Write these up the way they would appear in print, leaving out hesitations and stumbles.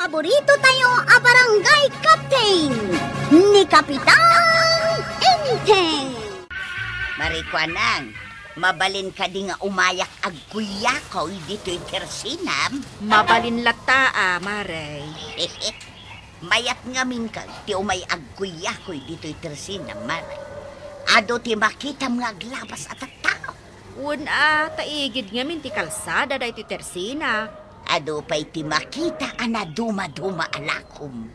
Paborito tayo a barangay captain ni Kapitan Enteng. Marikwanang, mabalin ka di nga umayak ag kuya ko dito'y tersinam. Mabalin lata, Maray. Mayat nga min ka, ti umay ag kuya ko dito'y tersinam, Maray. Ado ti makita mga glabas at tao. Taigid nga min ti kalsada dahi ti tersina. Ado pa'y ti makita ana duma-duma alakom.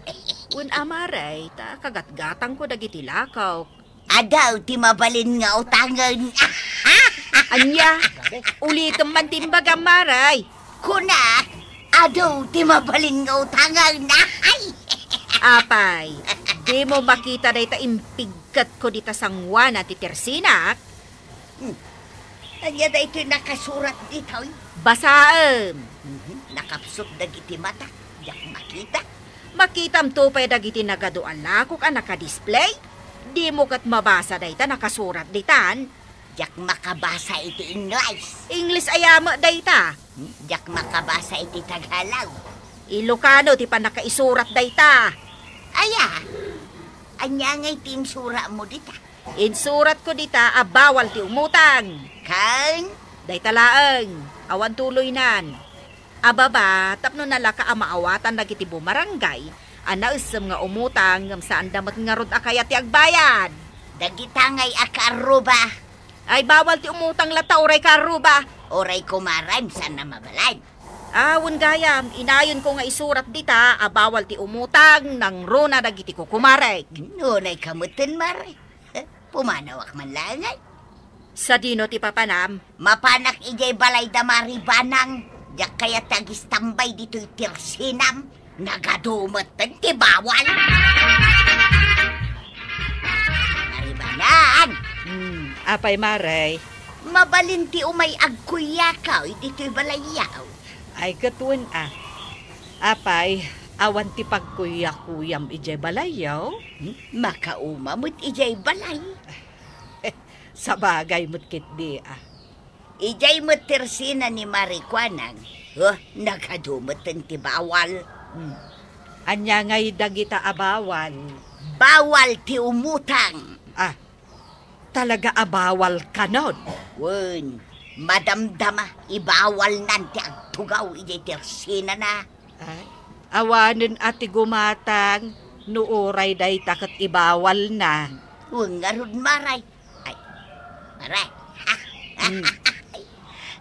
Maray, ta kagatgatang ko dagiti lakaw. Adaw ti mabalin nga utangan. Anya, ulitom man timbaga, Maray. Kuna, adaw ti mabalin nga utangan. Apay, di mo makita dahi ta impigkat ko dita sangwana ti tersina. Anya da ito'y nakasurat dito. Basaem. Nakapsot dagiti mata. Yak makita. Makitam to pa'y dagiti nagadoan lakok ang nakadisplay. Di mo kat mabasa dayta nakasurat ditan. Yak makabasa iti English. English ayama dayta. Yak makabasa iti Tagalog. Ilocano ti pa nakaisurat dayta. Aya, anya ngay tim sura mo dita. Insurat ko dita bawal ti umutang. Kang? Dayta laeng, awan tuloy nan. Ababa, tapno nalaka maawatan dagiti bumarangay. Ana isem nga umutang ngam saan damat nga rod akayat ti agbayad. Dagitangay akaruba. Ay bawal ti umutang lata oray karuba. Oray kumaran saan na mabalay. Awon gayam, inayon ko nga isurat dita bawal ti umutang nang runa dagiti kukumarek. Nunay kamutin mare. Pumanawak man langay. Sa dino ti papanam? Mapanak ijay balay da maribanang. Yak kaya tagis tambay dito'y tirsinam. Nagadumatan ti bawal. Maribanang. Apay Maray. Mabalin ti umay agkuyakaw dito'y balayaw. Ay katuan Apay, awan ti pagkuyakuyam ijay balayaw. Makaumamot ijay balay. Sa bagay mo't kitdi Ijay mo't tersina ni Marikwanang. Nagadumatan ti bawal. Anya ngay dagita abawal. Bawal ti umutang. Talaga abawal kanon. Wen, madamdama, ibawal nanti agtugaw ijay tersina na. Awanin ati gumatang, nuuray day takat ibawal na. Ngarud maray. Ay, maray.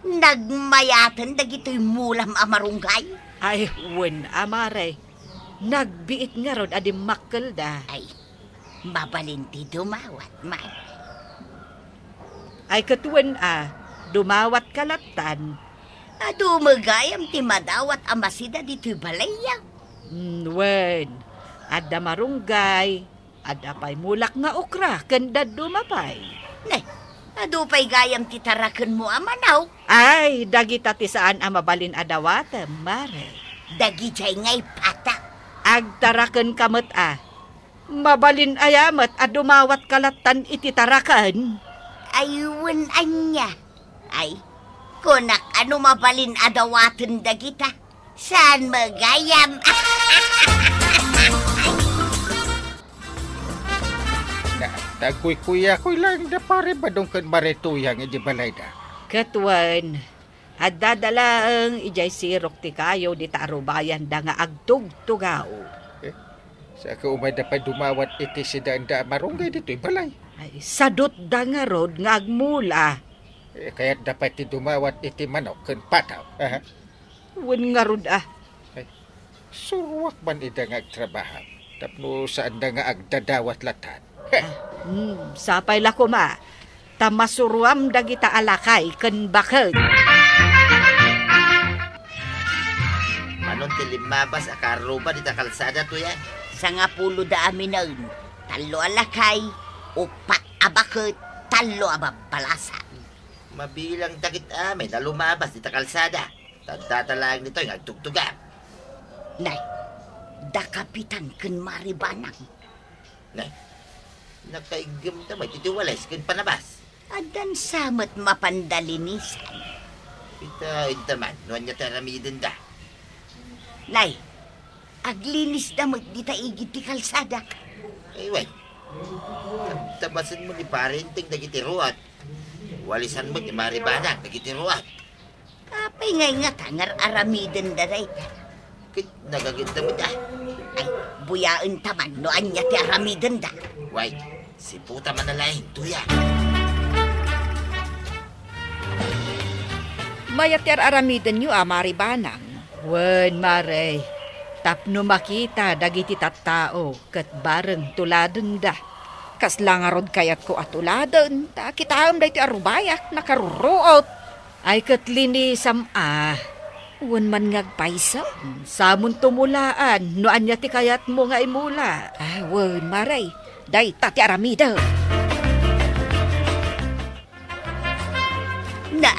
Nagmayatan dagito'y mulam amarunggay. Ay, Maray. Nagbiit nga rod adi makkel da. Ay, mabalinti dumawat, man. Ay katuan dumawat kalatan. Dumagayam ti madawat amasida dito'y balayaw. Wen, ada marunggay, ada pa'y mulak nga okra, kanda dumapay. Nay, adupay gayam ti taraken mo amanaw. Ay, dagita ti saan mabalin adawata, Mare. Dagitay ngay patak. Agtaraken kamot mabalin ayamat dumawat kalatan iti tarakan. Ayun anya. Ay, kunak ano mabalin adawatan dagita. Saan magayam? Tagkuy-kuya ko lang da pare ba dong kan baretuyang iji balay da. Katuan, dadalaang ijay sirok ti kayo di tarubayan da nga agtug-tugaw. Sa kaumay da pa dumawat iti si da marunggay dito'y balay. Ay, sadot da nga rod nga agmula. Kaya't dapat ti dumawat iti manok kan pataw. Wen nga rod Ay, surwak man ida nga agtrabaho. Tapno saan da nga agdadawat latan. Sapay lako tamasuruam dagita alakay ken baked. Manon ti limabas akaruba dita kalsada to yan. Sa nga pulo da aminaon. Talo alakay, upat abakot, talo ababalasan. Mabilang takit amin na lumabas dita kalsada. Tagtatalang nito yung agtugtuga. Nay, da kapitan ken maribanang. Nay, nakaigam na may titiwalay skin panabas. Adan samat mapandalinisan. Ita man, nuwan niya taramidin da. Nay, aglinis na mo di taigid ti kalsada. Ay, wait. Tabasan mo ni parenting nagitiruat. Walisan mo ni Maribanang nagitiruat. Apay ngay nga tangar aramiden da day. Kit nagaginda mo da. Ay, buyaan taman no anya ti aramiden da. Wait, si puta manalain, tuya. Mayat yar aramiden nyo, Maribanang. Wen, Maray. Tapno makita dagiti tattao ket bareng tuladen da. Kas langarod kayat ko at tuladen, ta kitaam da iti arubayak nakaruruot. Ay ket linisam wen man ngagpaisa. Samon tumulaan, no anya ti kayat mo nga imula. Wen, Maray. Day tati aramida. Na,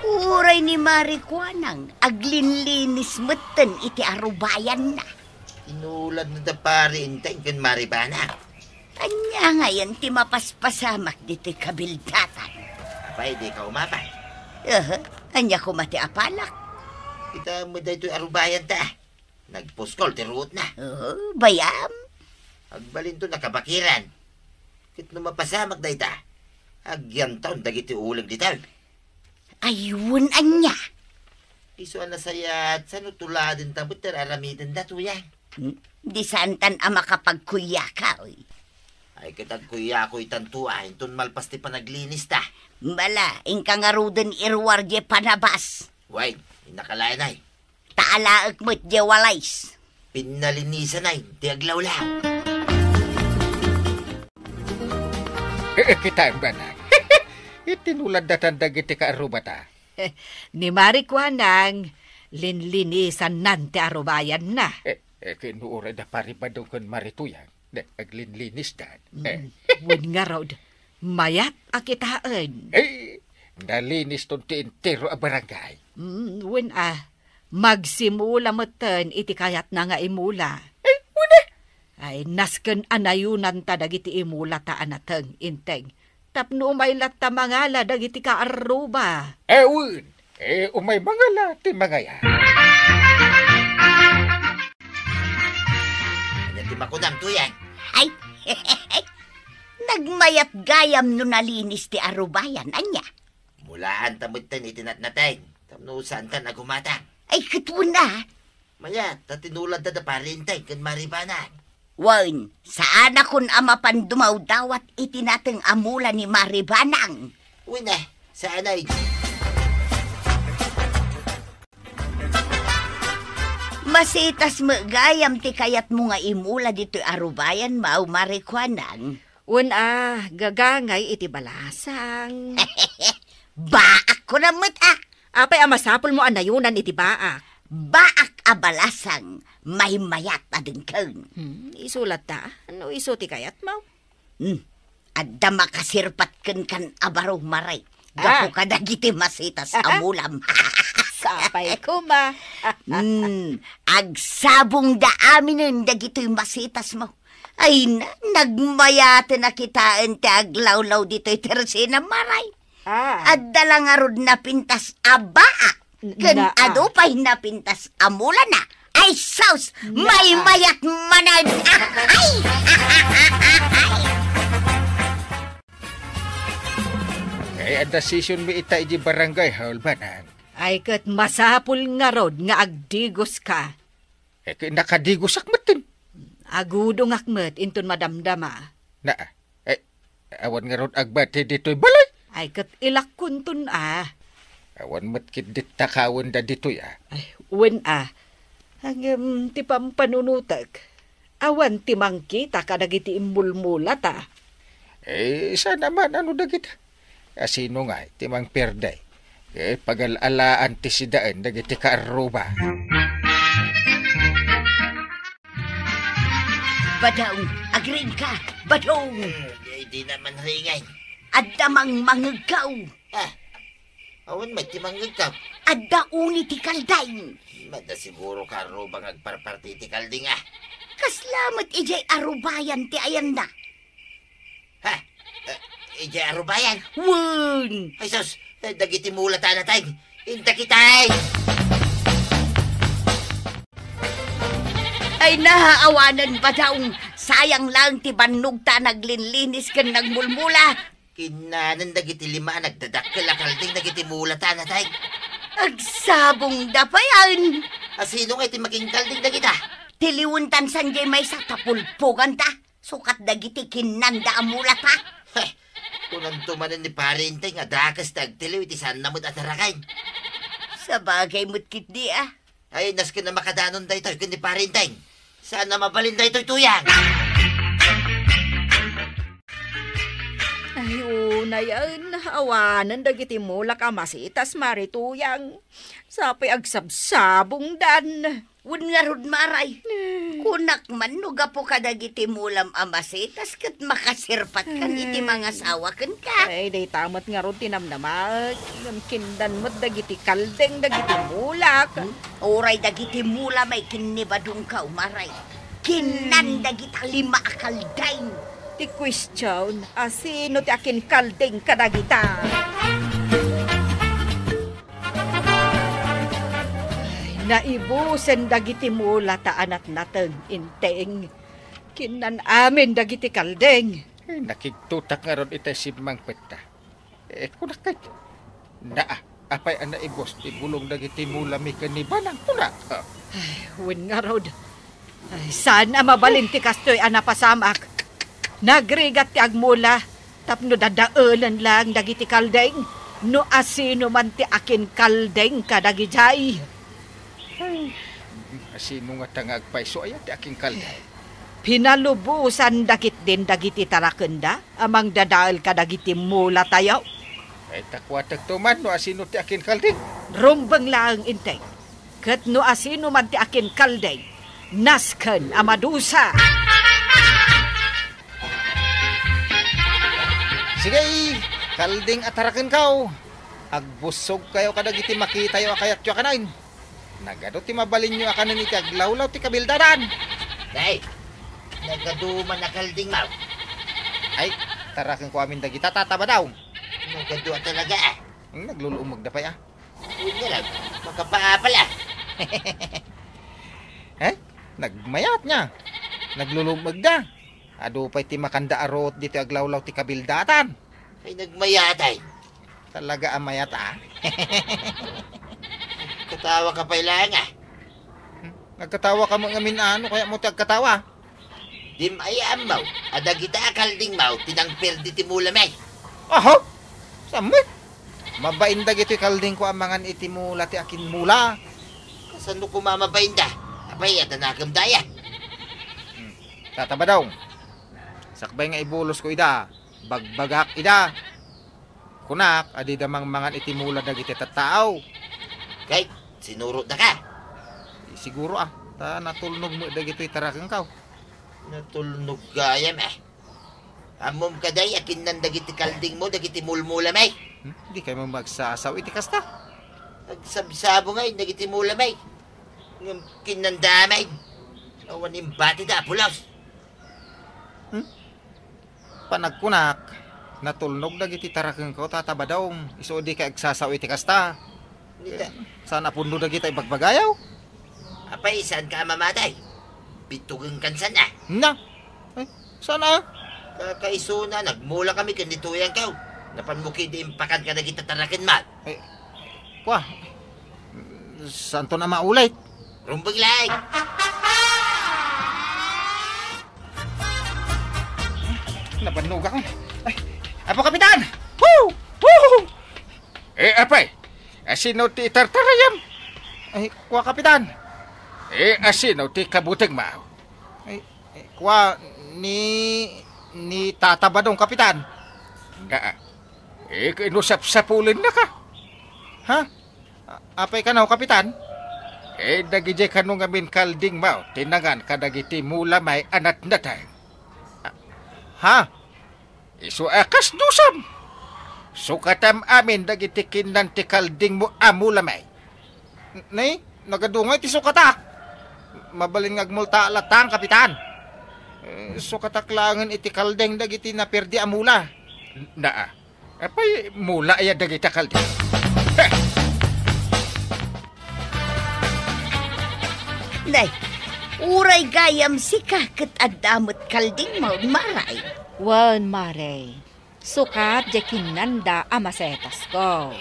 uray ni Marikwanang aglinlinis meten iti arubayan na. Inulad na da parenting kan Maribanang. Anya ngayon ti mapaspasamak diti kabildatan. Apay, di ka umapay. Anya ko mati apalak. Kita mo da ito'y arubayan ta. Nagpuskol, tiruot na. Bayam. Agbalin to nakabakiran. Kit no mapasamak da ita. Agyan taon dagiti ulag di taon. Ayun anya. Iso na sayat, sano tuladin ta, buter aramidin da tuya. Di santan ama kapagkuya ka, oy. Ay kitag kuya ko itantuahin, tun malpas ti panaglinis ta. Bala, ingkang aruden irwar je panabas. Wait, inakalain ay. Taalaak mo't je walays. Pinalinisan ay, di aglawlaw. Kita ang banang. Itinulad datan dagiti ka arubata. Ni Marikwanang, linlinisan nante arubayan na. Kinuura da paribadong kon marituyang. Aglinlinis dan. Wen nga rod, mayat akitaan. Nalinis ton ti entero a barangay. Wen magsimula meten iti kayat na nga imula. Ay, nasken anayunan ta dagiti imula ta anateng inteng. Tapno umaylat ta mangala dagiti kaaruba. Ewan, umay mangala ti mangaya. Ano ti makunam tuyan? Ay, nagmayat gayam no nalinis ti arubayan, anya. Mulaan tamutan itinatnateng. Tamno saan ta nagumatang. Ay, katun na. Maya, tatinulad ta da parenteng kan Maribanang. Wan, saan akon ama pandumaw dawat itinateng amula ni Maribanang. Uy na, saan ay? Masitas mo gayam ti kayat mo nga imula dito arubayan mau Marikwanang. Wen gagangay iti balasang. Baak ko na mo't Apay amasapol mo anayunan iti baak. Baak abalasang may mayat adengkeng. Isulat ta? Ano iso ti kayat mo? Adda makasirpat kan abaro maray. Gapo ka dagiti masitas amulam. Sapay ko ma. Agsabong da aminin dagito'y masitas mo. Ay nagmayate na kitaan ti aglawlaw dito'y tersina maray. Adda lang arod na pintas abaak. Kan adupay na pintas amula na. Ay saus, may mayat manad. Ang desisyon mi ita iji barangay haul banang. Ay kat masapul nga rod nga agdigos ka. Nakadigosak matin. Agudong akmet inton madamdama. Na, awan nga rod agbati dito'y balay. Ay kat ilakkuntun Awan matkit dit takawan da dito'y Ay, wen Hanggang ti pampanunutak. Awan ti mangkita kadagiti imbulmula ta. Sana man ano dagita. Asino nga, ti mang perday. Pagalalaan ti sidaan dagiti kaaruba. Badong, agring ka, badong. Di naman ringay. Adda mang mangagaw. Awan may timangag ka. Adda uni ti kalday. Mada siguro karubang agparparti ti kalding Kaslamat ijay arubayan ti ayan na. Ija arubayan. Wen! Ay sus, dagiti mula tanatay. Inta kitay. Ay nahaawanan ba daong sayang lang ti bannog ta naglinlinis kan nagmulmula. Kinanan dagiti lima nagdadakkel akalding dagiti mulata na tay. Agsabong da pa yan. Asino nga iti maging kalding dagita? Tiliwuntan sanjay may sa tapulpugan ta. Sukat dagiti kinanda amula ta. Heh, kunan tumanan ni parintay nga dakas tagtiliw iti saan namod atarakay. Sa bagay mo't kitdi ah. Ay, naskin na makadanon da ito, kundi parintay. Saan na mabalin da ito'y tuyang? Ay, una yan. Awanan dagiti mulak amasitas marituyang. Sapay agsabsabong dan. Wun nga rod maray. Kunak man nuga po kadagiti mulam amasitas kat makasirpat kan iti mga sawakan ka. Ay, day tamat nga ron tinamnamat. Kindan mo't dagiti kaldeng dagiti mulak. Oray dagiti mula may kinibadong ka umaray. Kinan dagita lima akaldain. Ti question, asino ti akin kaldeng kadagita? Naibusen dagiti mula taan at nateng inteng. Kinan amin dagiti kaldeng. Nakigtutak nga ron itay si Mang Peta. Kunakay. Apay ang naibos, ibulong dagiti mula mi kanibanang kunak. Win nga rod. Ay, sana mabalinti kastoy anapasamak. Nagrigat ti agmula. Tapno dadaulan lang dagiti kaldeng. No asino man ti akin kaldeng kadagijay. Asino nga tangag paiso ayan ti aking kalday. Pinalubusan dakit din dagiti tarakenda. Amang dadaal kadagiti mula tayo. Ay takwatag tuman no asino ti akin kalday. Rumbang lang intay. Kat no asino man ti akin kaldeng. Nasken amadusa. Sige, kalding ataraken kaw. Agbusog kayo kadagiti makitayo akayat yo kanain. Nagado ti mabalin nyo akanan iti aglawlaw ti kabildaran. Day, nagaduman na kalding mau. Ay, taraken ko amin dagita tataba daw. Nagadua talaga ah. Naglulumag na pa ya. Huwag nga lang, makapaapala. Nagmayat niya. Naglulumag na. Ado pa'y ti makanda arot dito aglawlaw ti kabildatan. Ay nagmayatay. Talaga amayat ah. Katawa ka pa ilang ah. Nagkatawa ka mo ngamin ano, kaya mo ti agkatawa. Di mayaan mau, adagita kalding mau, tinangpir di timulamay. Aho? Samit? Mabain dagito kalding ko amangan iti mula ti akin mula. Kasano ko mamabain da? Abay, at anakam daya. Tataba daw. Sakbay nga ibulos ko ida. Bagbagak ida. Kunak, adi damang mangan iti mula dagiti tattao. Kay, sinurot na ka. Siguro ah, natulnog mo dagito itarakang kaw. Natulnog gayam eh. Amom ka day, akin nan dagiti kalding mo, dagiti mulmulamay. Hindi kayo magsasaw iti kasta. Nagsabsabo ngay, dagiti mulamay. Kinandamay. Awan yung bati da, pulos. Panagkunak, natulnog dagiti tarakang kaw, tataba daw. Iso di ka agsasaw iti kasta. Sana puno dagiti ibagbagayaw. Apay, saan ka mamatay? Bitugang kansan na. Na, ay, sana? Kakaiso na, nagmula kami kanituyan ka. Napanmuki di impakan ka na kita tarakin mal. Ay, kwa, santo na maulit. Rumbag lang. Nabanog ako. Ay, apo kapitan! Woo! Woo! Apay, asino ti tartarayam? Ay, kwa kapitan. Asino ti kabuteg mao? Ay, kwa ni tatabadong kapitan. Nga, kinusap-sapulin na ka. Ha? Apay ka na kapitan? Dagijay ka nung amin kalding mao, tinagan kadagiti mula may anat na tayo. Ha? Isu akas dusam. Sukatam amin dagiti kinan ti kalding mo amulamay. Nay, nagadungay ti sukatak. Mabalin ngagmulta alatang kapitan. Sukatak langan iti kaldeng dagiti naperdi amula. Naa. Apay mula ay dagiti kaldeng. Nay, Uray gayam sika ket adamot kalding mo maray. Wan, Maray. Sukat jakin nanda amasetas ko.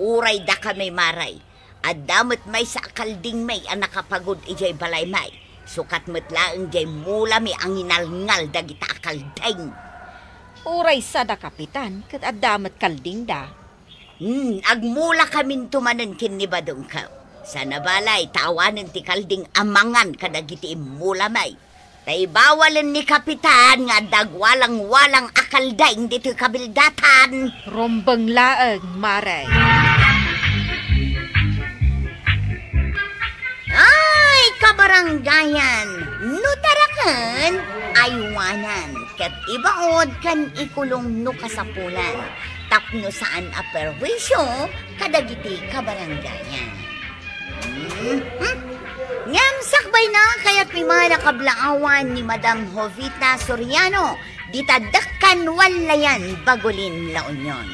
Uray da kami maray. Adamot may sa kalding may ang nakapagod ijay balay may. Sukat metlaeng jay mula mi ang inalngal dagita kalding. Uray sada kapitan, kat adamat kalding da. Agmula kamin tumanan kin ni badong ka. Sa nabalay, tawanan ti kalding amangan kadagiti mula may. Tay bawalan ni kapitan nga dagwalang-walang akaldaing dito kabildatan. Rombang laeng, Maray. Ay, kabaranggayan, nutarakan, aywanan, kat ibaod kan ikulong no kasapulan, tapno saan aperwisyo, kadagiti kabaranggayan. Ngam sakbay na kaya't may mga nakablaawan ni Madam Jovita Soriano, ditadakkan walayan bagulin la Union.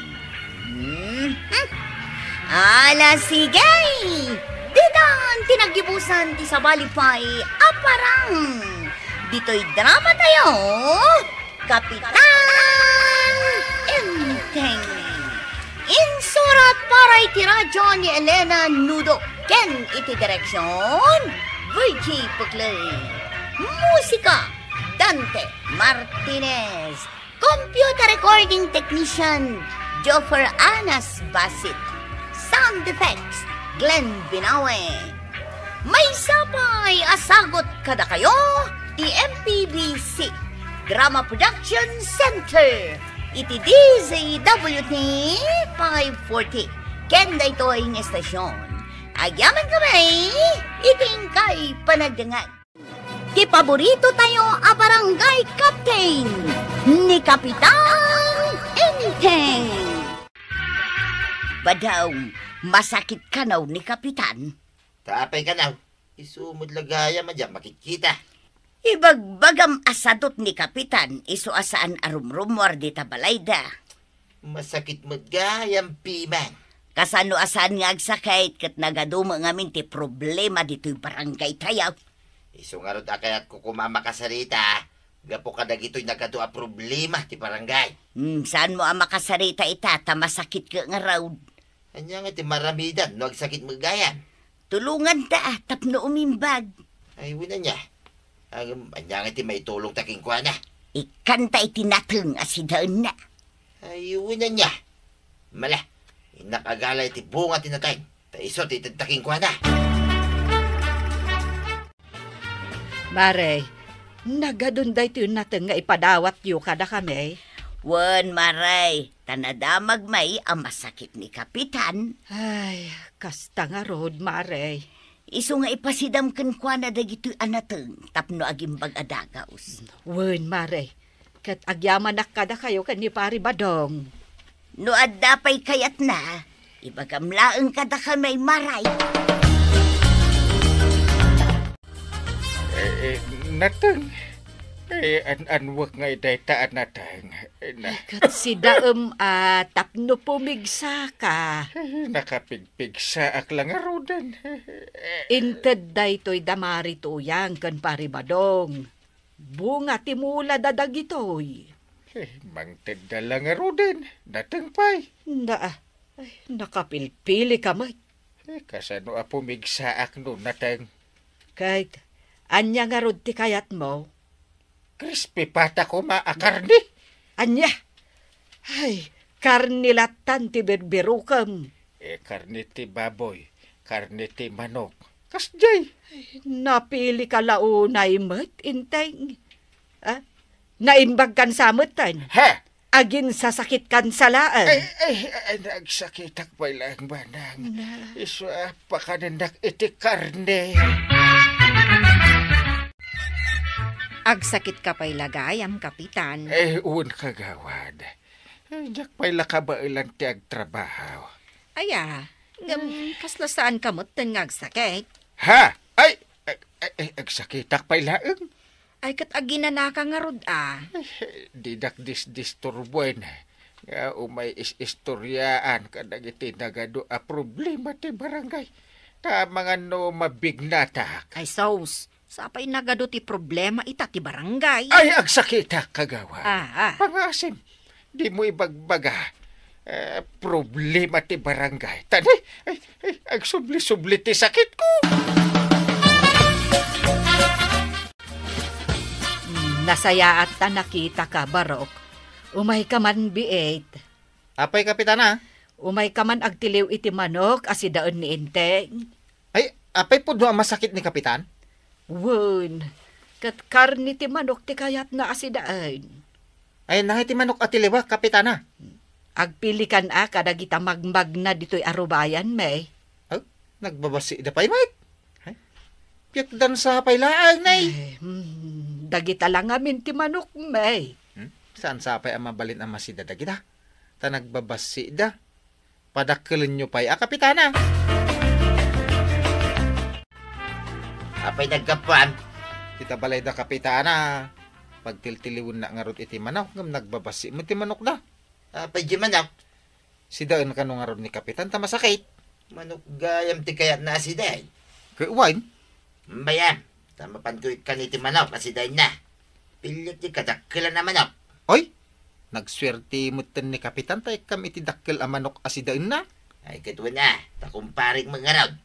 Ala sigay! Ditan tinagibusan ti sabalipay aparang. Dito'y drama tayo, Kapitan Enteng. Insurat para iti radyo ni Elena Nudo. Ken iti direksyon, Virgie Puglay. Musika, Dante Martinez. Computer recording technician, Joffer Anas Basit. Sound effects, Glenn Binawe. May sapay asagot kada kayo, MPBC Drama Production Center. Iti DZWT 540. Kenda ito ang estasyon. Agyaman kami, iting kay panagdangan. Ti paborito tayo a barangay captain ni Kapitan Enteng. Badaw, masakit ka naw ni Kapitan. Tapay ka na. Isumod lagaya madya makikita. Ibagbagam asadot ni Kapitan, iso asaan arumrumwar di tabalayda. Masakit mo't gayang piman. Kasano asaan nga agsakit kat nagaduma ngamin ti problema dito'y barangay tayaw. Iso nga rod akayat ko kumamakasarita. Gapo ka dagito'y nagkadua problema ti barangay. Saan mo ang makasarita ita, tamasakit ka nga raw. Anya nga ti maramidan, no agsakit mo gayan. Tulungan ta, tapno umimbag. Ay, wina niya. Anya nga ti may tulong taking kwa na. Ikanta itinateng asidaan na. Ay, wina niya. Mala, inakagalay ti bunga tinatay. Taiso ti taking kwa na. Maray, nagadunday tiyo natin nga ipadawat yu kada kami. Wan maray, tanadamag may ang masakit ni Kapitan. Ay, kasta nga rod, Maray. Iso nga ipasidam kan kwa na dagito anateng, tapno agimbag adagaos. Wan, Maray, kat agyaman na kada kayo kan ni Pari Badong. No addapay kayat na, ibagamlaeng kada kamay maray. Natang. Anwak nga idaytaan natang. Kat si Daem tapno pumigsa ka. Nakapigpigsa ak lang arudan. Inted da ito'y damari tuyang kan Pari Badong. Bunga timula dadag ito'y. Mangted na lang arudan. Natang pay. Nakapilpili ka may. Kasano a pumigsa ak no natang. Kahit anya nga rod ti kayat mo. Crispy pata ko maakarni. Anya? Ay, karnilatan ti berbirukam. Karni ti baboy, karni ti manok. Kasjay. Napili ka launay mat, Inteng. Naimbag kan samutan. Ha? Agin sasakit kan salaan. Ay, nagsakitak pa lang banang. Iso pakanindak iti karne. Agsakit ka pa'y lagayam, Kapitan. Un kagawad. Diyak pa'y lakabailan ti agtrabaho. Aya, kasla saan kamot ten ngagsakit? Ha? Ay, agsakitak pa'y laeng. Ay, kat aginanaka nga rod Didak disturbuin. Nga umay istoryaan kadag iti nagado a problema ti barangay. Ta mga no mabignatak. Ay, sos. Sapay nagado ti problema ita ti barangay. Ay, agsakita, kagawa. Ah. Pangasim, di mo ibagbaga. Problema ti barangay. Tanay, agsubli-subli ti sakit ko. Nasaya at ta nakita ka, Barok. Umay ka man biit. Apay, Kapitana? Umay ka man agtiliw iti manok asidaan ni Inteng. Ay, apay po doon ang masakit ni Kapitan? Wun, kat karni ti manok ti kayat na asidaan. Ay, nangiti manok at tiliwa, Kapitana. Agpilikan kadagita magmag na dito'y arubayan, may. Ay, nagbabasi da pa'y, mate. Ay, piyak sa pailaan, nay. Dagita lang amin ti manok, may. Saan sapay ang mabalin ang masida dagita? Ta nagbabasi da. Padakilin nyo pa'y, Kapitana. Apay nagkapan. Kita balay da, Kapitana. Pagtiltiliwin na nga ron iti manok, ngam nagbabasi mo ti manok da. Apay di manok. Si daan ka nung nga ron ni Kapitan, tamasakit. Manok gayam ti kayat na asiday. Kaiwain. Bayam, tamapan ko ka ni ti manok asiday na. Pilit ti kadakila na manok. Oy, nagswerte mo ni Kapitan, tayo kam iti dakil ang manok asidain na. Ay katwa na, takumparing mangarod.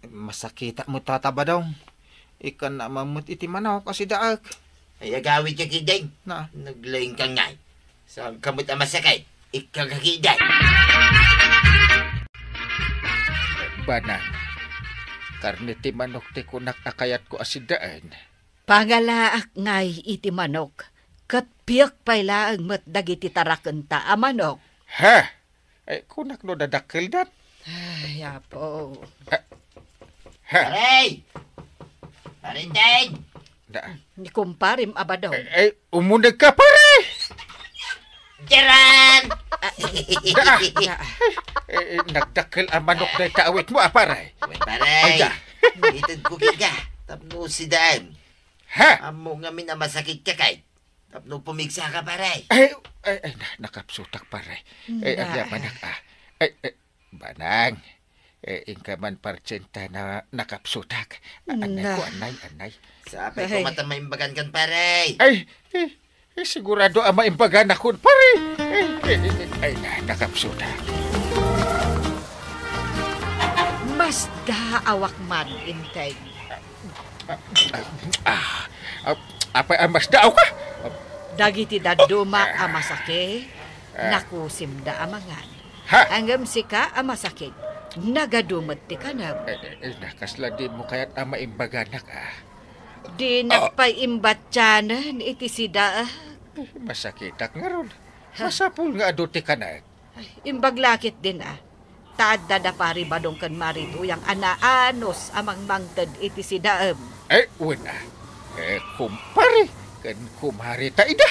Masakita mo tataba daw. Ikan na mamut iti manok asidaak. Ay agawid ka kiday. Na, Naglaing ka ngay. Saan kamot ang masakay? Ikagakiday. Banang, karne ti manok ti kunak akayat ko asidaan. Pangalaak ngay iti manok. Kat piyak payla ang matdagiti tarakenta a manok. Ha? Ay, kunak no dadakil dat. Ay, apo. Ha? Aray! Parinteng! Da. Ni kumparim abadaw. Ay, umunag ka pare! Jaran! Da. Nagdakil ang manok na kaawit mo, pare. Uy, paray! Ay, da. Itad ko ka. Tapno si Dan. Ha? Amo nga min na masakit ka kay. Tapno pumigsa ka, paray. Ay, nakapsutak pare. Ay, Da. agya manak Ay, banang. Ingka man partsenta na nakapsutak. Anay ko, anay. Sapay Ay. ko matamaimbagan kan, paray. Ay, sigurado ang maimbagan ako, pare. Ay, nakapsutak. Mas daawak man, Inteng. Apa ang mas daaw ka? Dagiti daduma a masake, nakusim da amangan. Ha? Anggam sika a masakit, nagadumot ti kanam. Nakasla di mo kaya't ang maimbagan na ka. Di nagpaimbatyanan iti sida. Masakitak nga ron. Masapul nga adote ka na. Imbaglakit din Taad dadapari badong kan marito yang anaanos amang mangtad iti sidaem. Ay, wala. Kumpare. Kan kumari ta ida.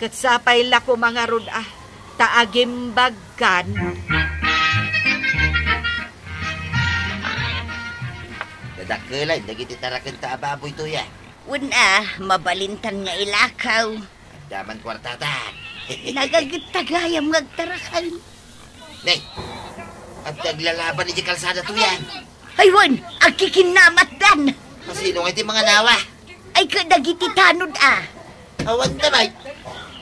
Katsapay la ko mga rod taagimbagan. Dadakilay, nagiti tarakan ta ababoy to ya. Una, mabalintan nga ilakaw. Daman kwartata. Nagagitagayam ngagtarakan. Nay, at naglalaban ni di kalsada to yan. Aywan, ang kikinamat dan. Masino nga iti mga nawa. Ay kadagiti tanod Awan na bay.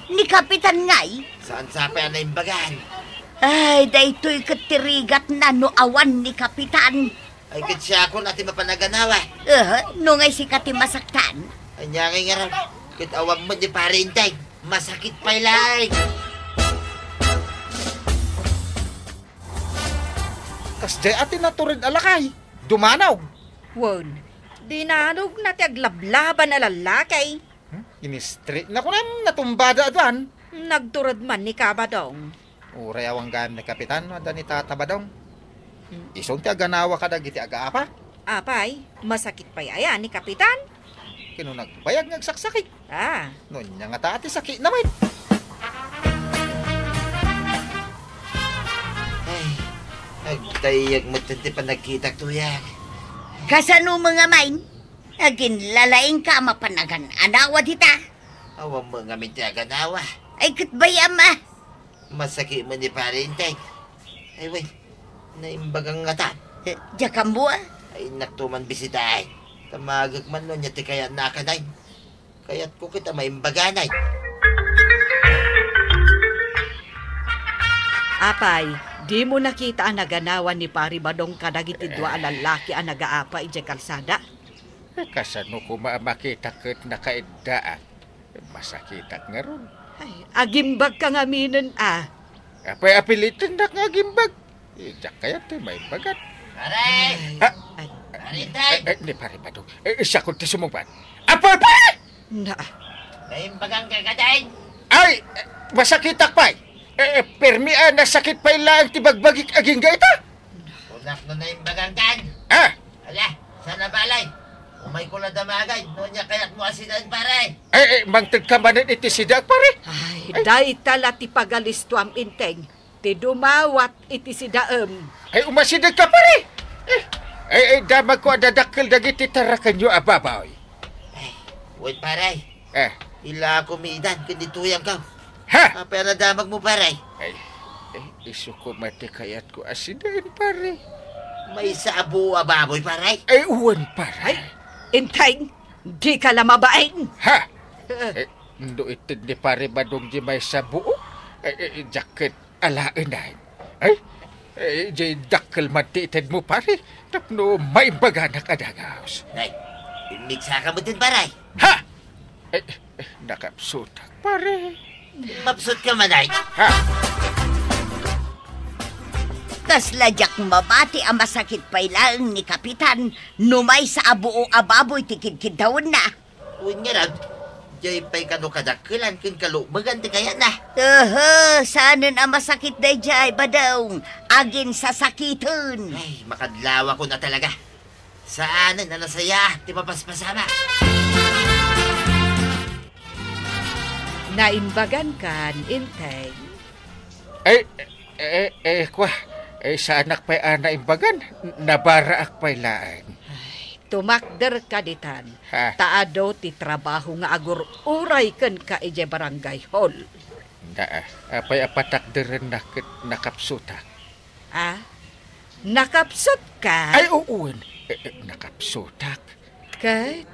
Ni Kapitan ngay. Saan sapay na imbagan? Ay, daytoy katirigat na no awan ni Kapitan. Ay katsya ako natin mapanaganawa. No ngay si Kati masaktan. Ay nyangay nga raw. Kit awag mo di parintay. Masakit pa ilay. Kasday atin naturid alakay. Dumanaw. Won, dinanog na ti aglablaban na lalakay. Ini-straight na ko na natumbada adan. Nagturad man ni Kabadong. Uray awang gam ni Kapitan, adan ni tatabadong. Isong ti aganawa ka dagiti agaapa. Apay, masakit pa yaya ni Kapitan. Kino nagbayag ngagsaksakit. Nun niya nga taati sakit naman. Ay, agtayag mo tanti pa nagkita to yan. Kasano mga main? Agin lalaing ka mapanagan. Anawa dita. Awang mga mitaganawa. Ay katbayam Masakit mo ni parintay. Ay, wey. Naimbagang ngatan. Jakambua. Ay, naktuman bisita ay. Tamagag man nun, yati kaya nakanay. Kaya't ko kita maimbaganay. Apay, di mo nakita ang naganawan ni Pari Badong kadagiti dua lalaki ang nagaapa ije kalsada? Kasano ko makita kat nakaidaan. Masakitak nga ron. Ay, agimbag ka nga minen Apay apilitin na nga gimbag. Diyak kaya ti may bagat. Pare! Ay, Paritay! Ni pare ba doon? Siya kung ti sumubad. Apay pa! na, Maimbagang kagadain! Ay! Masakitak pa! Permian na sakit pa ilang tibagbagik aging gaita? Unak no na imbagang kan! Ala, sana balay! Umay ko na damagay, no niya kaya't mo asidan pare! Mangtag ka manan iti sidag pare? ay, day tala ti pagalistuam inteng, ti dumawat iti si daem. Umasidag ka pare! Damag ko adadakil dagiti tarakan nyo ababaw. Wait pare! Ila ako miidan, kundi tuyang ka. Ha? Pero damag mo pare! Isu ko mati kayat ko asidan pare. May sa abo ababoy pare! Uwan pare. Inteng, di ka lamabain. Ha? Ndo itid ni pare Badong di may sabuo? Jacket alain na. Jay dakkel mati itid mo pare. Tapno may baga na kadagaos. Nay, imiksa ka mo din pare! Ha? Nakapsutak pare. Mapsot ka manay! Ha? Kasladyak mabati ang masakit pailaang ni Kapitan. Numay sa abuo ababoy tikid-kid daon na. Uwin nga rag, jay pa'y kano kadakilan kin kalubagan ti kaya na. Saanan ang masakit day jay Badong. Agin sa sakiton. Ay, makadlawa ko na talaga. Saanan na nasaya, ti mapaspasama. Naimbagan kan, inteng. Kwa. Sa anak pa'y ana imbagan. Nabara ak pa'y laan. Tumakder ka ditan. Taado ti trabaho nga agur uray ken ka ije barangay hall. Apay apatakderan nakapsutak. Nakapsot ka? Ay, uun. Nakapsutak. Kat,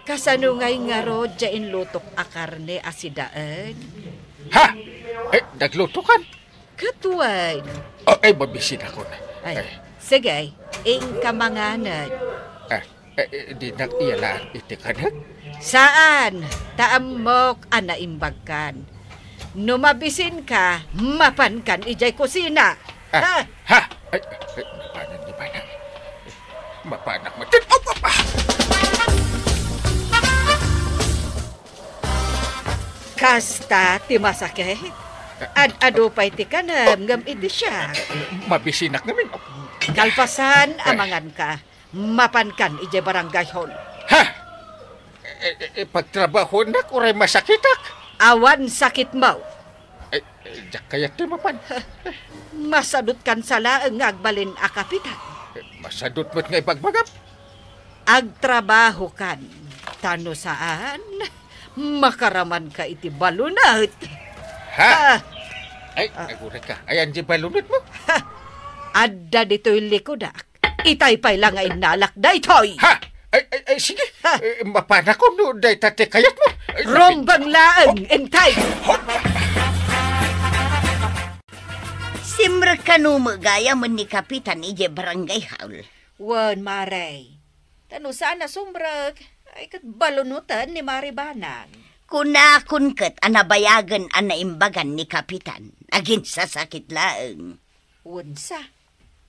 kasano ngay nga ro dyain lutok a karne asidaan? Ha? Nagluto kan? Katuan. Mabisin ako na. Sige, ing kamanganan. Di nag-iyalaan iti kanak? Saan? Taamok anaimbagkan. Numabisin ka, mapankan ijay kusina. Ha? Napanan ni Banak. Mapanak matin. Kasta ti masakit. Ado pa'y ti kanam, ngam idi siya. Mabisinak namin. Kalpasan, amangan ka. Mapankan ije barangay hall. Ha? Pagtrabaho na kuray masakitak. Awan sakit mo. Diyak kaya ti mapan. Masadot kan sala ang agbalin a kapitan. Masadot mo't nga ibagbagap. Agtrabaho kan. Tano saan? Makaraman ka iti balunat. Ha? Nagulat ka. Ayan di balunat mo. Adda dito'y likodak. Itay pa'y lang ay nalakday toy. Ha? Sige. Mapana ko no day tate kayat mo. Rombang laang, entay. Simra kanumo gaya mo ni Kapitan ije barangay hall. Wan, Maray. Tano sana sumbrag. Ay kat balunutan ni Maribanang. Kunakun kat anabayagan anaimbagan ni Kapitan. Agin sa sakit laeng. Unsa?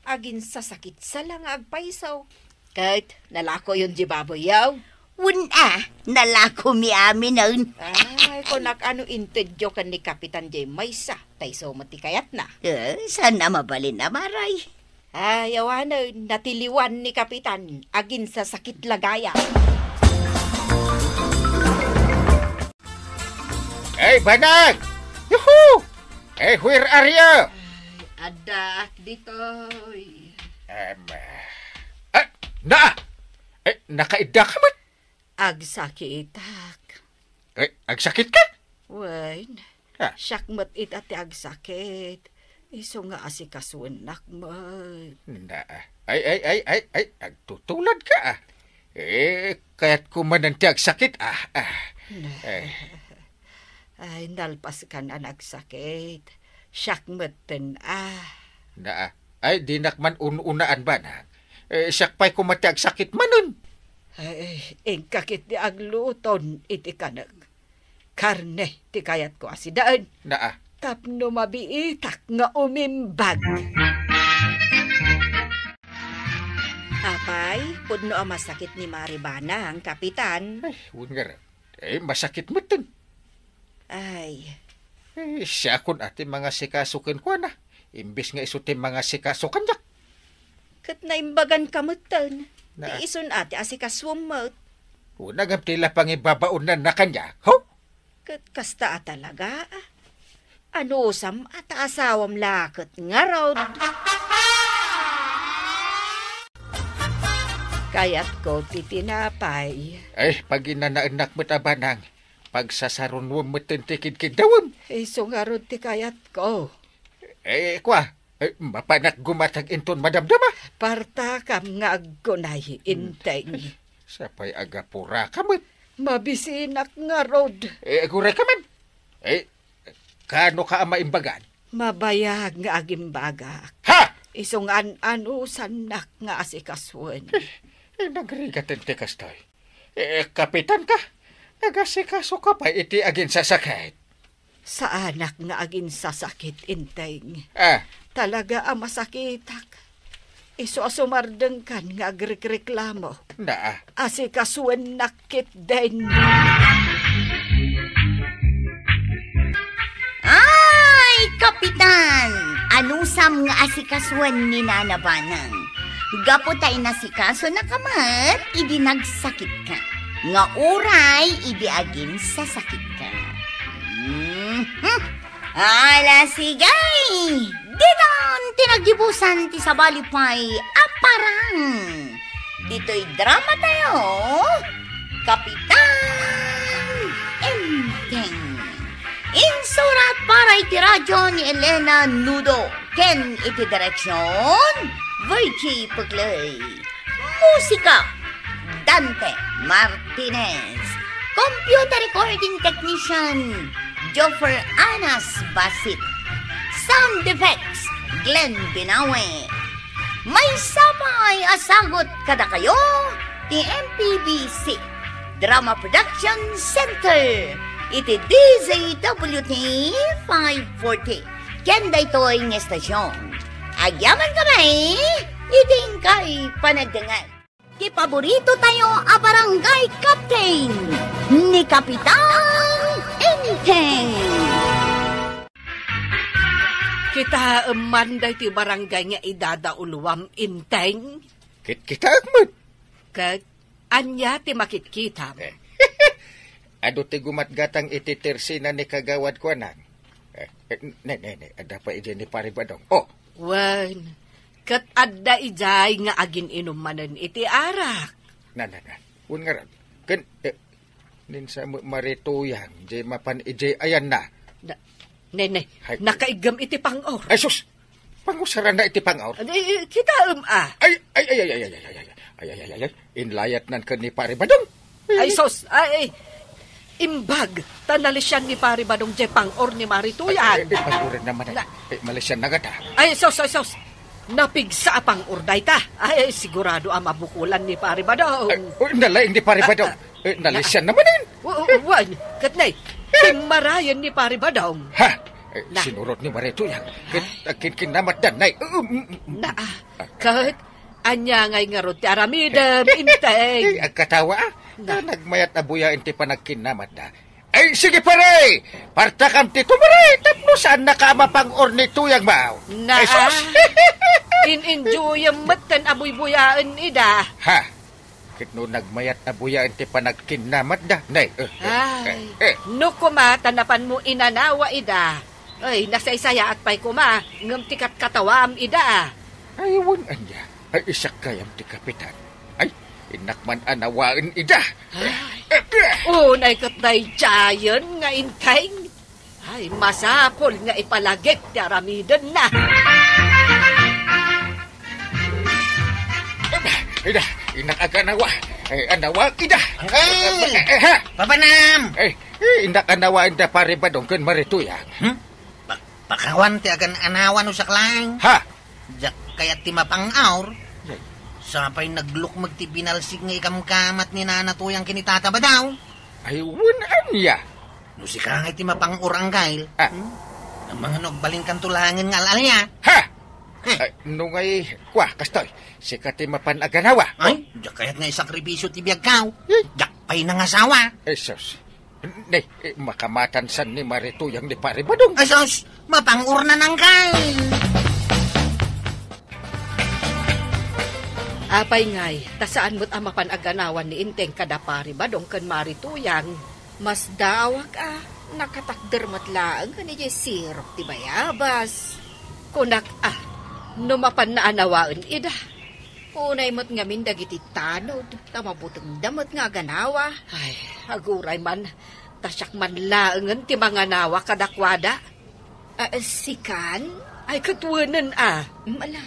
Agin sa sakit sa lang agpaisaw. Kahit nalako yun di baboyaw. Nalako mi amin nun. Ay, kunak ano intedyo kan ni Kapitan J. Maysa. Tayso matikayat na. Sana mabalin na maray. Ay, awanan, natiliwan ni Kapitan. Agin sa sakit lagaya. Hey, Banag! Yuhu! Where are you? Ada ditoy. Nakaida ka man? Agsakitak. Agsakit ka? Wain, Ha? syakmat it ati agsakit. Iso nga asikasunak mo. Na, ay, agtutulad ka. Kaya't kumanantiag sakit. Ay, nalpas ka na nagsakit. Siyak meten Na, ay, dinakman ununaan ba na? Siyak pa'y kumatiag sakit manon. Ay, kakit di agluton iti kanag. Karne, ti kayat ko asidaan. Na, Tapno mabiitak nga umimbag. Apay, pudno ang masakit ni Maribana, ang kapitan. ay, ungar. Masakit mo dun. Ay, Siya kun ati mga sikasukin ko na. Imbis nga isuti mga sikasukan niya. kat naimbagan kamutan. Na. Ti ison ati asikaswamot. Una tila pang ibabaon na kanya. Ho? Kat kasta talaga. Ano sam at asawam lakot nga rod. Kayat ko titinapay. Ay, pag inanaanak mo't abanang. Pagsasaron mo matintikid kidawon. Iso nga rod ti kayat ko. Kwa. Mapanak gumatag inton madamdama. Partakam nga aggunay inteng. Sapay agapura kamot. Mabisinak nga rod. Aguray ka man. Kano ka ang maimbagan? Mabayag nga agimbagak. Ha! Isong anusan nak nga asikaswan. Nagrigatin ti kastoy. Kapitan ka. Nagasikaso ka pa iti agin sasakit. Sa anak nga agin sasakit inteng. Talaga ang masakitak. Iso asumardeng kan nga agrekreklamo. Na. Asikaswan nakit din. Ay, Kapitan! Anusam nga asikaswan ni Nanabanang. Gaputay na sikaso na kamat, idi nagsakit ka. Nga uray, idi agin sasakit ka. Ala sigay! Diton, tinagibusan ti sabalipay aparang. Dito'y drama tayo, Kapitan Enteng. Insurat para iti radyo ni Elena Nudo. Ken iti direksyon, Virgie Puglay. Musika, Dante Martinez. Computer recording technician, Joffer Anas Basit. Sound effects, Glenn Binawe. May sabay asagot kada kayo, ti MPBC Drama Production Center. Iti DZWT 540. Kenda ito'y ng estasyon. Agyaman kamay, iting kay panagdangan. Ti paborito tayo a barangay captain ni Kapitan Enteng. Kita manday ti barangay nga idadauluwam inteng. Kita agmat. Kag anya ti makitkitam. Ado ti gumatgatang iti tersina ni kagawad ko nang. Ada pa iti ni Paribadong. Wan, kat adda ijay nga agin inumanan iti arak. Na. Un nga ran. Ken, ninsa marituyang, jay mapan ijay ayan na. Nene, nakaigam iti pang-or. Ay, sus! Pangusaran na iti pang-or. Kita Ay. Inlayat nan ka ni Paribadong. Ay, sus! Ay, imbag, tanalisyan ni Paribadong jay pang-or ni Marituyan. Pag-urin naman malisyan na gata. Ay, sus! Napigsa pang-or day ta. Ay, sigurado ang mabukulan ni Paribadong. Nalaing ni Paribadong. Nalisyan naman yun. Wan, katnay, timarayan ni Paribadong. Ha? Sinurot ni Marituyan. Kinamat danay. Kat, anya ngay nga ron ti aramidam, inteng. Katawa nagmayat na buya inti pa nagkinamat na. Ay, sige pare! Partakam ti tumare! Tapno saan nakama pang orni tuyang bao? Ay, sus! In-enjoy ang matan abuy-buyaan ida. Ha? Kitno nagmayat na buya inti pa nagkinamat na. Nay, no kumata napan mo inanawa ida. Ay, nasaysaya at pa'y kuma. Ngam tikat katawam ida. Ayawan anya. Ay, isak kayam ti Kapitan. Ay, inakman anawaan ida. Unay katay jayon nga inteng. Ay, masapol nga ipalagip ti aramidan na. Ida, inak aganawa. Anawa, ida. Uncle! Ha? Papanam! Inak anawa inda pare ba dong kun marituya. Pakawan ti agan anawan usak lang. Ha? Jak kayat ti mapangaur. Sapay nagluk magti binalsig nga ikamkamat ni nanatuyang kinitata ba daw? Ay, wunan niya. No si kangay ti mapangur ang gail. Ang mga nagbaling kantulangin nga alalya. Ha? Nung ay, kastoy, si kati mapan aganawa. Ay, jak kayat nga isakripisyo ti biyag Jak pay nangasawa. Sus. Nay, makamatan san ni marituyang ni pare ba dong? Ay sus, mapangur na ng gail. Apay ngay, tasaan mo't ang mapanaganawan ni Inteng kada pari ba dong kan marituyang. Mas dawag nakatakder matlaang ka ni sirok ti bayabas. Kunak numapan na anawaan ida. Unay mo't ngamin dagiti tanod, tamabutong damot nga ganawa. Ay, aguray man, tasyak man laangan ti mga nawa kadakwada. Sikan? Ay, katwanan Mala,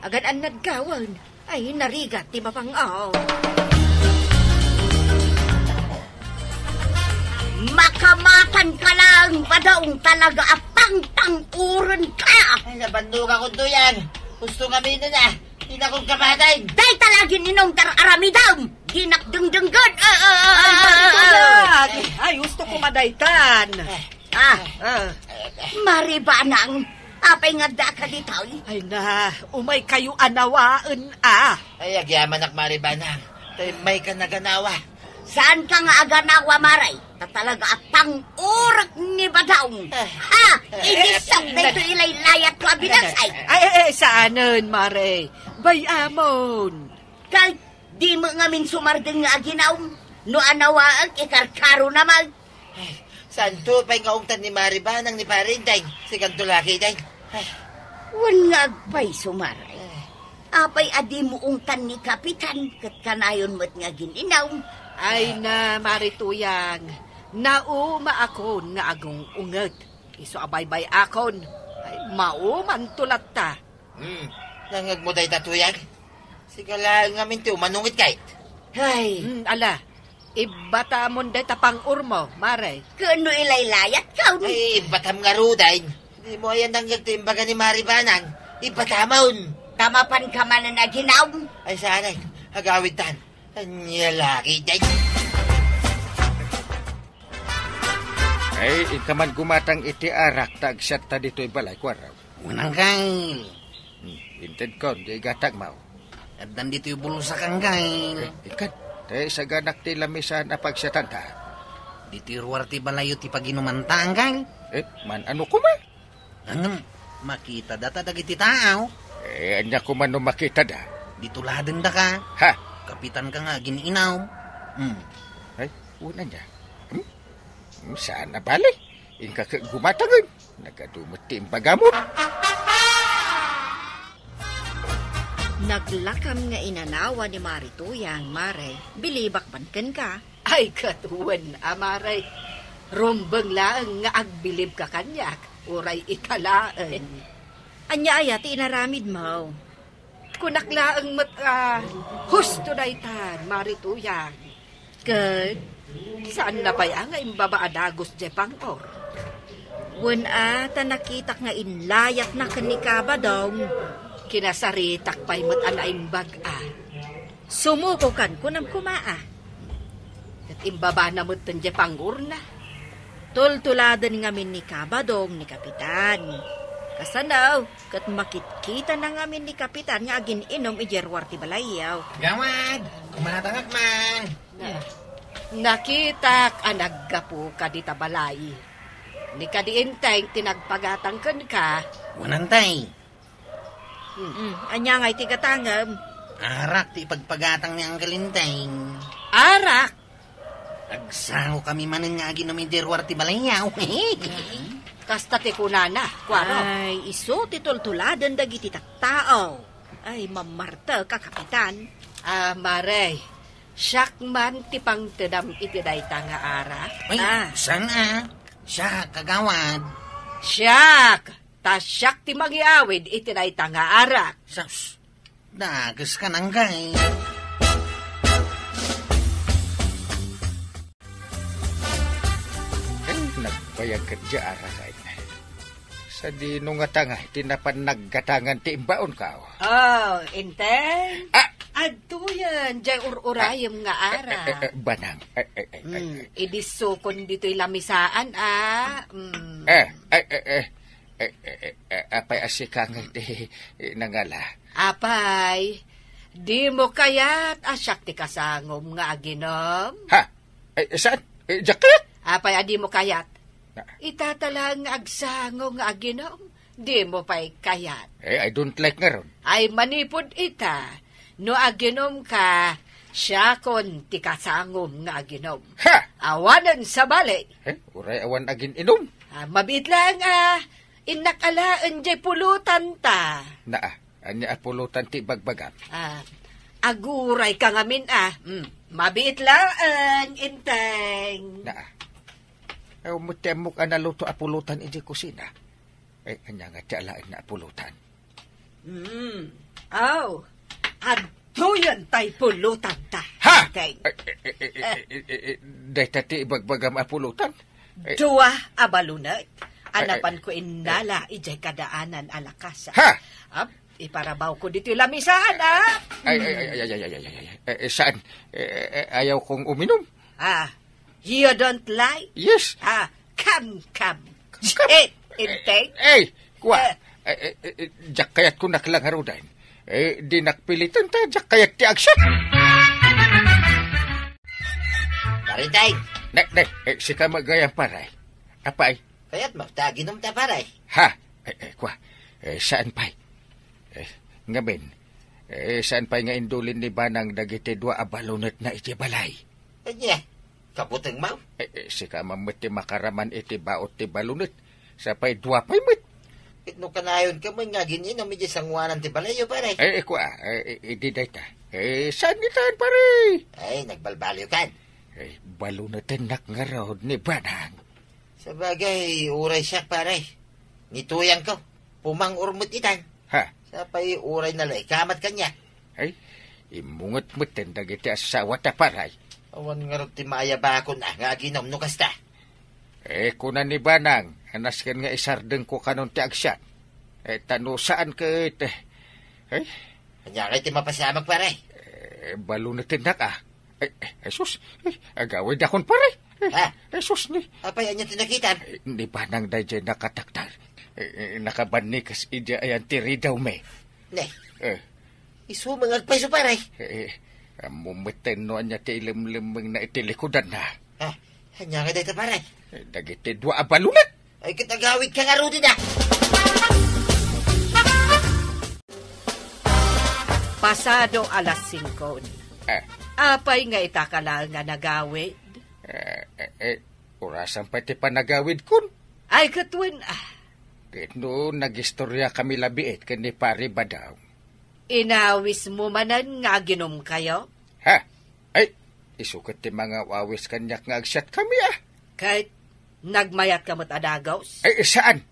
agan an nagkawan. Ay, narigat ti mapangaw. Makamatan ka lang, badaong talaga apang-tang-uran ka. Ay, nabanduga ko to yan. Gusto nga mino na. Hindi na kong kamatay. Day talagin ninong aramidam. Ginakdengdenggan. Ay, gusto ko madaytan. Maribanang, apay nga da ka dito. Ay na, umay kayo anawaan Ay, agyaman ak maribanang. May ka naganawa. Saan ka nga aganawa, Maray? Talaga atang urak ni Badaong. Inisap na ito ilaylayat ko abinasay. Ay, saanan, Mare? Bayamon. Kay, di mo ngamin sumardeng nga aginaong. No anawaang ikarkaro naman. Ay, saan to pa'y ngaungtan ni maribanang ni Parintay? Si kantulaki day. Wan nga agpay sumaray. Apay adi mo ungtan ni Kapitan. Kat kanayon mo't nga gininaw. Ay na, marituyang, nauma akon nga agong unget. Iso abaybay akon, ay mauman tulat ta. Nangag mo day tatuyag? Sigala nga minti umanungit kahit. Ay, ala, ibata mo day tapang urmo, Mare. kano ilaylayat ka? Ay, batam nga ruday. Hindi mo ayan nangyag timbaga ni maribanang. Ibatamon. Tamapan ka man na naginaw. Ay, sanay, hagawid tan. Anyalaki day. Ay, ikaman gumatang iti arak tagsat ta dito'y balay kwaraw. Unang gail. Inted ko, di gatag mau. At nandito yung bulusak ang gail. Ikan, tayo sa ganak ti lamisan na pagsatanta. Dito yung ruwar ti balayo ti paginumanta ang gail. Man ano ko ma? Anam, makita data dagiti tao. Anya ko man no makita da. Dito laden da ka. Ha? Kapitan ka nga, gininaw. Ay, una niya. Saan na bali? Inka gumatangan. Nagadumot ti impagamot. Naglakam nga inanawa ni Marituyang, Mare. Bilibak man ken ka. Ay, katuwan, Mare. Rombang laang nga agbilib ka kanyak. Uray ikalaan. Anya ti inaramid mo. Kunaklaang husto na itan, Marituyang. Kud, saan na ba yang imbabaadagos jepang or? Wen tanakitak nga inlayat na kanikaba daw. Kinasaritak pa'y matanaing baga. Sumuko kan kunam kumaa. At imbaba na mo't tanje pangurna. Tultuladan ngamin ni Kabadong ni Kapitan. Kasanaw, kat makitkita na ngamin ni Kapitan nga agin inom ijerwar ti balayaw. Gawad, kumatangak man. Nakitak anaggapo ka di tabalay. Ni kadiintay tinagpagatang ka. Wanantay. Anya nga'y tigatangam. Arak ti pagpagatang ni ang galintay. Arak! Agsaho kami manin nga ginumidirwar ti balayaw. Kasta ti kunana, kwaro. Ay, iso titultuladan dagiti taktao. Ay, mamarta ka, Kapitan. Mare, siyak man ti pang tedam iti dayta nga ara. Ay, saan Siya, kagawad. Siyak! Tasyak ti magiawid itinay tanga arak. Sus, dagas ka nang gay. Nagbayag ka dya arakay. Sa di nung nga tanga, tinapan naggatangan ti imbaon ka. Oh, Inteng? Ah! Adto yan, dyan ururayam nga ara. Banang. Idisukon dito'y lamisaan, Apay asikang di nangala. Apay, di mo kaya't asyak ti kasangom nga aginom? Ha? Saan? Jacket? Apay, adi mo kayat. Itatalang agsango nga aginom, di mo pa'y kayat. I don't like nga ron. Ay manipod ita, no aginom ka, siya kon ti kasangom nga aginom. Ha? Awanan sa bali. Uray awan agin inom. Mabit lang inakalaan jay pulutan ta. Anya apulutan ti bagbagam. Aguray ka ngamin mabit lang, Inteng. Mutemok analuto apulutan iti kusina. Anya nga ti alaan na apulutan. Adto yan tay pulutan ta. Ha? Inteng. Day tati bagbagam apulutan? Dua abalunat. Anapan ko inala ijay kadaanan alakasa. Ha? Iparabaw ko dito lamisaan, Saan? Ayaw kong uminom? You don't like? Yes. Come. Inteng. Kwa. Jak kayat ko naklangarudan. Di nakpilitan ta, jak kayat ti aksyon. Parintay. Sika magayang paray. Apay? Kaya't magtaginom ta paray. Ha? Kwa. Saan pay? Ngamin. Saan pay nga indulin ni Banang dagiti dua abalunat na iti balay? Anya, kabutang mau? Sika mamati makaraman iti baot ti balunat. Sa pay dua pay mit. Itno kanayon ka man nga gininom iti sangwanan ti balayo paray. Kwa. Ididay ta. Saan nitaan paray? Nagbalbalyo kan. Balunatin nakngarod ni Banang. Sabagay, uray siya paray. Nituyang ko. Pumang urmut itan. Ha? Sapay uray na lay kamat kanya. Imungot-mutin dagiti asawa ta paray. Awan nga rin ti maayabakon nga ginom no kasta. Kunan ni Banang, anaskan nga isardeng ko kanon ti agsyan. Tano saan ka ite? Kanya kay ti mapasamag paray. Balunatin na ka. Jesus, agawid akon paray. Jesus ni. Apay anya tinakitan? Ni Banang dayjay nakataktar. Nakabanikas ija ayan tiri daw me. Ne. Isumangag pa iso paray. Mumiten no anya ti ilim-limang na itilikodan na. Hanya nga dito paray. Dagiti dua abalunat. Ay kitagawid ka nga rudi na. Pasado alas 5. Apay nga itakala nga nagawid? Orasan pa ti panagawid kun. Ay katwin No, nagistorya kami labiit kani pari badaw. Inawis mo manan nga ginom kayo? Ha? Isukat ti mga wawis kanyak nga agsyat kami Kahit nagmayat ka mo't adagaws? Saan?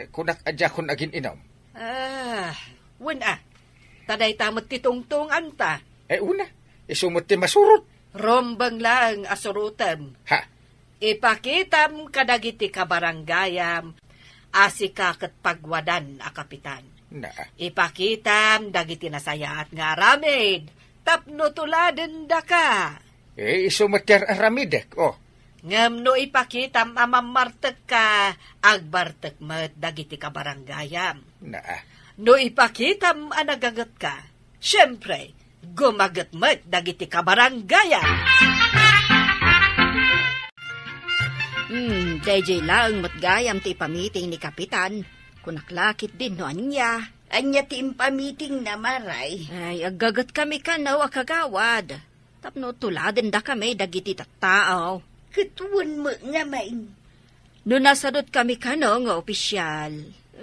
Kunak adya kun agin inom. Taday tamot titungtungan ta. Una, isumot ti masurot. Rombang lang asurutam. Ha? Ipakitam kadagiti kabaranggayam, asikakat pagwadan a kapitan. Ipakitam dagiti nasayaat nga aramid, tapno tuladen da ka. Isumater aramidek, Ngam no ipakitam amamartek ka, agbartek met dagiti kabaranggayam. No ipakitam anagagat ka, syempre, gumagat met dagiti kabaranggayam. DJ lang matgayam ti pamiting ni Kapitan. Kunaklakit din no anya. Anya ti impamiting na maray. Ay, agagat kami kanaw akagawad. Tapno tuladen da kami dagiti tattao. Katuwan mo nga main. No nasadot kami kanaw nga opisyal.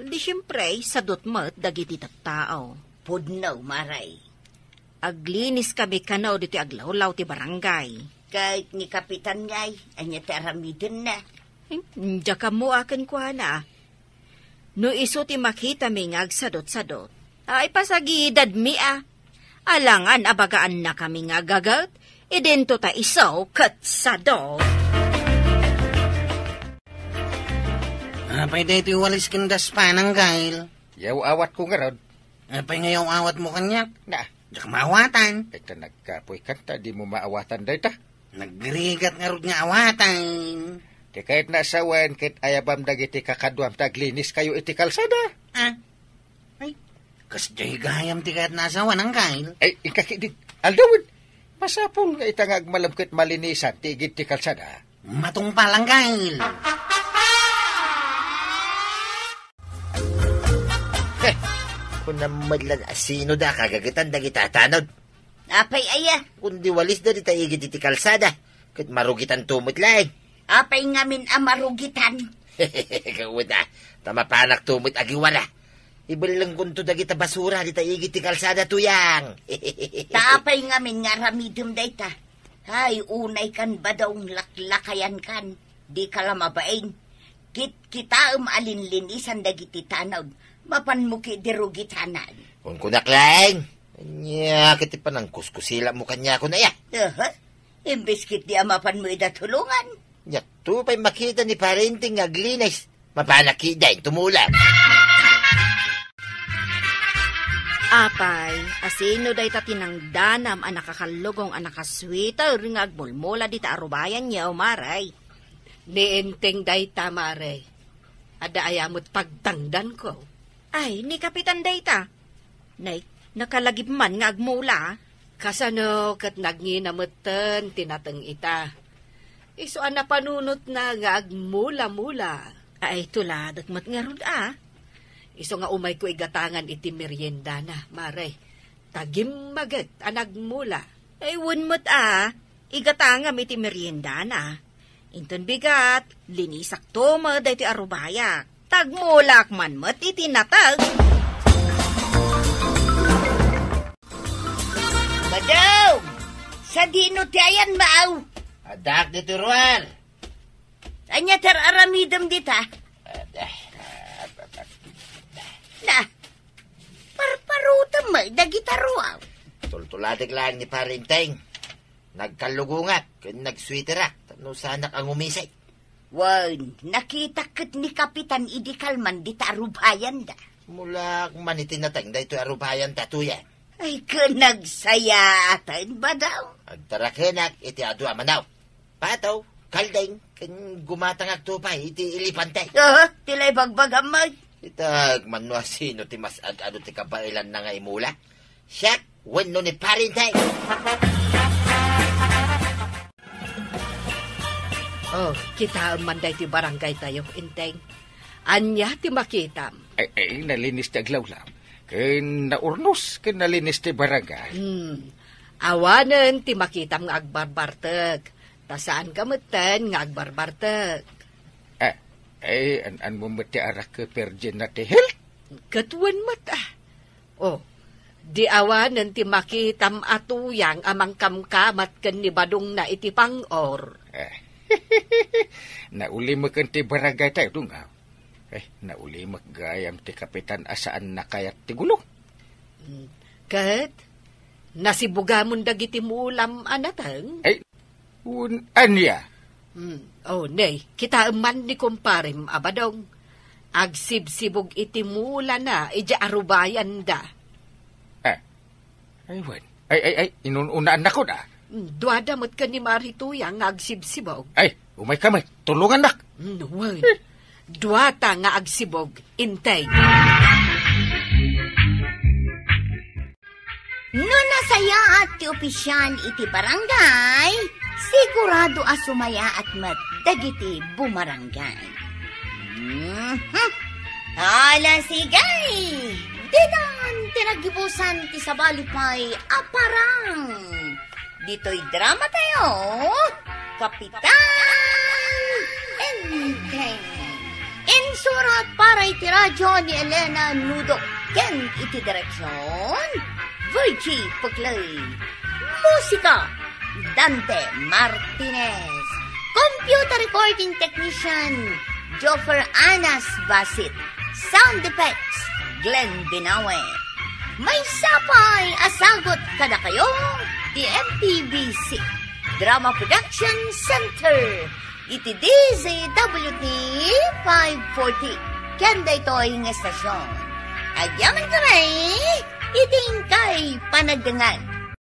Di siyempre, sadot mo't dagiti tattao. Pudnaw maray. Aglinis kami kanaw dito aglawlaw ti barangay. Kahit ni Kapitan ngay, anya ti aramidin na. Diya ka mo akin ko na. No iso ti makita mi ngag sadot-sadot. Ay pasagidad mi Alangan abagaan na kami nga gagat. Idento ta isaw kat sadot. Apay dito walis kindas panang gail. Yaw awat ko nga rod. Apay ngayon awat mo kanyak. Na, Diyak maawatan. ito nagkapoy kanta, di mo maawatan dahil ta. Nagrigat nga rod nga awatan. Di kahit nasawan, kahit ayabam dagiti kakadwam, taglinis kayo iti kalsada. Ay, kasjay gayam ti kahit nasawan ang gail. Ay, ikakidit, aldawin. Masapul nga itangag malamkit malinisan, tigit ti kalsada. Matong palang gail. Kung namadlan asino da kagagitan da gitatanod. Apay aya. Kundi walis da di tayo iti kalsada. Kat marugitan tumot laing. Apay ngamin marugitan. Kawada, tamapanak tumot agiwala. Ibalang kunto da kita basura di tayo iti kalsada tuyang. Taapay ngamin nga ramidum dayta. Hay, unay kan ba daw laklakayan kan? Di ka lamabain. Kita alinlinisan dagiti tanaw. Mapan mo ki dirugitanan. Kung kunaklaing. Anya, kiti pa ng kuskusila mo kanya ko na ya. Imbis kit di mapan mo idatulungan. Yato pa'y makita ni parenting aglinis. Mapanakiday, tumula. Apay, asino day tatinang danam ang nakakalugong ang nakasweater nga agmulmula di ta arubayan niya umaray. Nienteng day ta maray. Ada ayamot pagtangdan ko. Ay, ni Kapitan Dayta. Nay, nakalagip man nga agmula. Kasano kat nagnginamatan tinatang ita. Iso na panunot na nga agmula-mula. Ay, tuladak mat nga rod Iso nga umay ko igatangan iti merienda na, maray. Tagim magat anagmula. Ay, wunmat igatangam iti merienda na. Inton bigat, linisak to mo dahi ti arubayak. Tagmulak man mat itinatag. Madaw! Sa dino ti ayan maaw. Adak dito ruan. Anya tar aramidam dita. Na, parparutam mo, dagitaruaw. Tultuladik lang ni parenteng. Nagkalugungat, nagsweeterak. Tano sanak ang umisay. Wan, nakita kat ni Kapitan Idikalman di ta arubayan da. Mula man itinatang da ito arubayan tatuyan. Ay, kanagsaya atan ba daw? Agtarakenak iti adu amanaw. Pataw, kaldeng, kan gumatang agtupay iti ilipantay. Tilay bagbagamay. Itag manwa sino ti mas ado ti kabailan na nga imula. Siyak, wano ni parintay. Oh, kita manday ti barangay tayo, inteng. Anya ti makitam. Ay, nalinis ti aglawlaw. Kaya naurnos, kaya nalinis ti barangay. Awanan ti makitam nga agbarbartag. Tasaan kamutan nga agbarbartag. An mo mati arak ke perjen na ti health? Katuan mata. Oh, di awanan ti makitam atuyang amang kamkamat ken ni badong na iti pangor. Nauli mo kan ti barangay tayo dungaw. Nauli maggayam ti kapitan asaan na kayat ti gulong. Kat, nasibugamon dagiti mulam anatang? Anya? Oh, nay, kita man ni kumparim abadong. Agsibsibog iti mula na, ija arubayan da. Ay, inununaan na ko na. Duadamot ka ni Marituyang agsibsibog. Ay, umay kamay, tulungan nak. Nuwan, duata nga agsibog, intay. No nasaya at ti opisyan iti barangay, sigurado asumaya at dagiti bumarangay. Ala sigay! Dinan tinagibusan ti sabalipay aparang. Dito'y drama tayo, Kapitan Enteng. Insurat para iti radyo ni Elena Nudo. Ken iti direksyon, Virgie Puglay. Musika, Dante Martinez. Computer recording technician, Joffer Anas Basit. Sound effects, Glenn Binawe. May sapay, asagot kada kayo, di MPBC. Drama Production Center. Iti DZWT 540. Kanda ito ang estasyon. Agyaman ka rin, iting kay panagdangan.